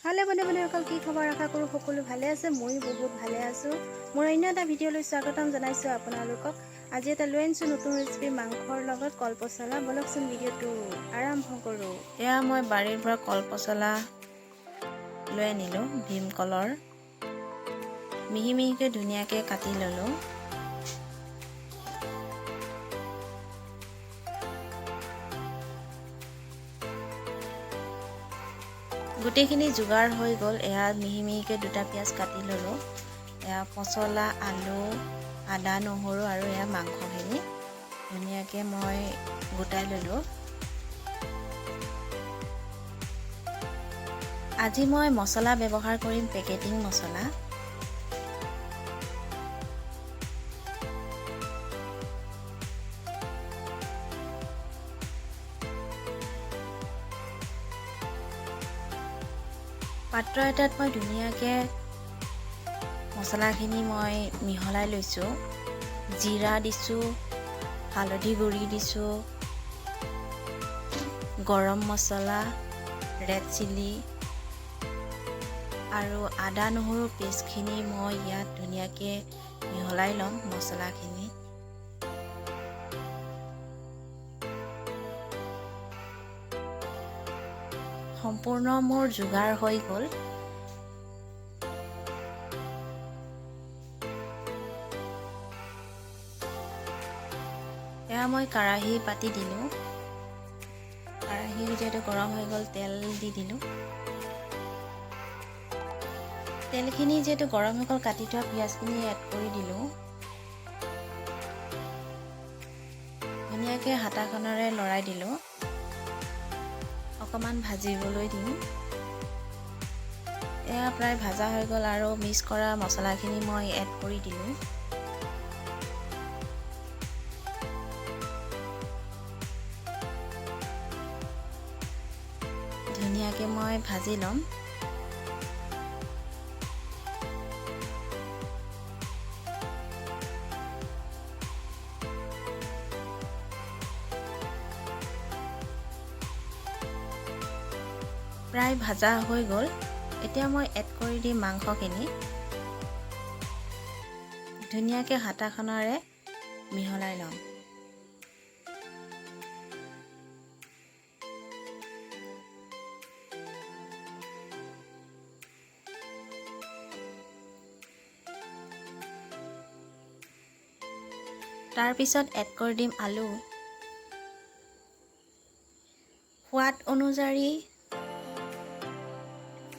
ভালে সকল কি খবৰ আশা কৰোঁ সকলো ভালে আছে ময়ো বহুত ভালে আছোঁ মোৰ অন্য এটা ভিডিঅ'লৈ স্বাগতম জনাইছোঁ আপোনালোকক আজি এটা লৈ আনিছোঁ নতুন ৰেচিপি মাংসৰ লগত কলপচলা বলকচোন ভিডিঅ'টো আৰম্ভ কৰোঁ এয়া মই বাৰীৰ পৰা কলপচলা লৈ আনিলোঁ ভীমকলৰ মিহি মিহিকৈ ধুনীয়াকৈ কাটি ল'লোঁ গোটেইখিনি যোগাৰ হৈ গ'ল এয়া মিহি মিহিকৈ দুটা পিয়াজ কাটি ল'লোঁ এয়া পচলা আলু আদা নহৰু আৰু এয়া মাংসখিনি ধুনীয়াকৈ মই গোটাই ল'লোঁ আজি মই মছলা ব্যৱহাৰ কৰিম পেকেটিং মছলা পাত্ৰ এটাত মই ধুনীয়াকৈ মছলাখিনি মই মিহলাই লৈছোঁ জিৰা দিছোঁ হালধি গুড়ি দিছোঁ গৰম মছলা ৰেড চিলি আৰু আদা নহৰু পেষ্টখিনি মই ইয়াত ধুনীয়াকৈ মিহলাই ল'ম মছলাখিনি সম্পূৰ্ণ মোৰ যোগাৰ হৈ গ'ল এয়া মই কেৰাহী পাতি দিলোঁ কেৰাহী যিহেতু গৰম হৈ গ'ল তেল দি দিলোঁ তেলখিনি যিহেতু গৰম হৈ গ'ল কাটি থোৱা পিঁয়াজখিনি এড কৰি দিলোঁ ধুনীয়াকৈ হাতাখনেৰে লৰাই দিলোঁ অকণমান ভাজিবলৈ দিম এয়া প্ৰায় ভাজা হৈ গ'ল আৰু মিক্স কৰা মছলাখিনি মই এড কৰি দিলোঁ ধুনীয়াকৈ মই ভাজি ল'ম প্ৰায় ভাজা হৈ গ'ল এতিয়া মই এড কৰি দিম মাংসখিনি ধুনীয়াকৈ হাতাখনেৰে মিহলাই ল'ম তাৰপিছত এড কৰি দিম আলু সোৱাদ অনুযায়ী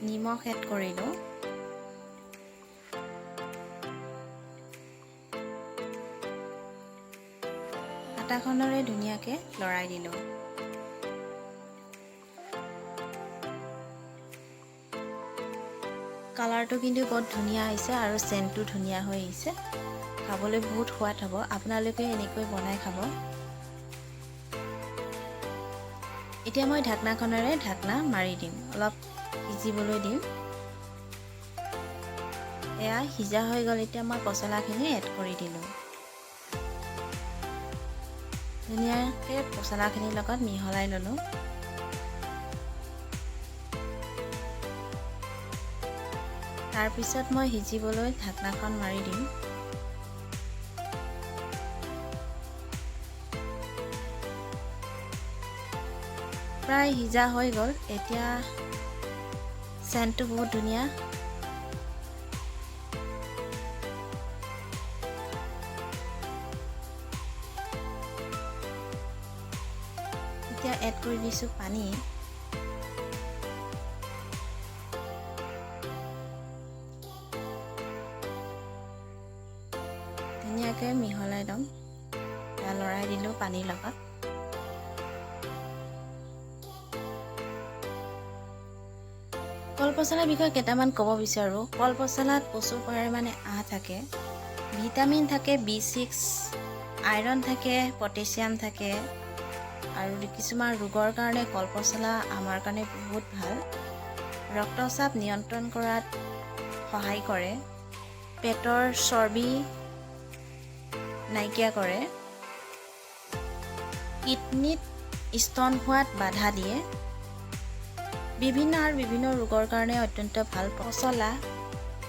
নিমখ এড কৰিলোঁ হাতাখনেৰে ধুনীয়াকৈ লৰাই দিলোঁ কালাৰটো কিন্তু বহুত ধুনীয়া হৈছে আৰু চেণ্টটো ধুনীয়া হৈ আহিছে খাবলৈ বহুত সোৱাদ হ'ব আপোনালোকে এনেকৈ বনাই খাব এতিয়া মই ঢাকনাখনেৰে ঢাকনা মাৰি দিম অলপ সিজিবলৈ দিম এয়া সিজা হৈ গ'ল এতিয়া মই পচলাখিনি এড কৰি দিলোঁ ধুনীয়াকৈ পচলাখিনিৰ লগত মিহলাই ল'লোঁ তাৰপিছত মই সিজিবলৈ ঢাকনাখন মাৰি দিম প্ৰায় সিজা হৈ গ'ল এতিয়া চেণ্টটো বহুত ধুনীয়া এতিয়া এড কৰি দিছোঁ পানী ধুনীয়াকৈ মিহলাই ল'ম এতিয়া লৰাই দিলোঁ পানীৰ লগত কলপচলাৰ বিষয়ে কেইটামান ক'ব বিচাৰোঁ কলপচলাত প্ৰচুৰ পৰিমাণে আঁহ থাকে ভিটামিন থাকে B6 আইৰণ থাকে পটাছিয়াম থাকে আৰু কিছুমান ৰোগৰ কাৰণে কলপচলা আমাৰ কাৰণে বহুত ভাল ৰক্তচাপ নিয়ন্ত্ৰণ কৰাত সহায় কৰে পেটৰ চৰ্বি নাইকিয়া কৰে কিডনীত ষ্টন হোৱাত বাধা দিয়ে বিভিন্ন ৰোগৰ কাৰণে অত্যন্ত ভাল পচলা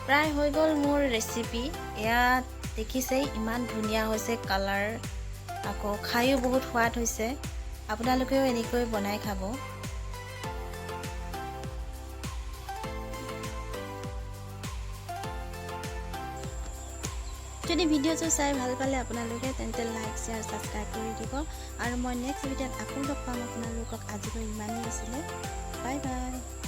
প্ৰায় হৈ গ'ল মোৰ ৰেচিপি। এয়া দেখিছেই ইমান ধুনীয়া হৈছে কালাৰ, আকৌ খায়ো বহুত সোৱাদ হৈছে। আপোনালোকেও এনেকৈ বনাই খাব। যদি ভিডিঅ'টো চাই ভাল পালে আপোনালোকে তেন্তে লাইক শ্বেয়াৰ ছাবস্ক্ৰাইব কৰি দিব আৰু মই নেক্সট ভিডিঅ'ত আকৌ লগ পাম আপোনালোকক। আজিলৈ ইমানেই আছিলে। Bye bye.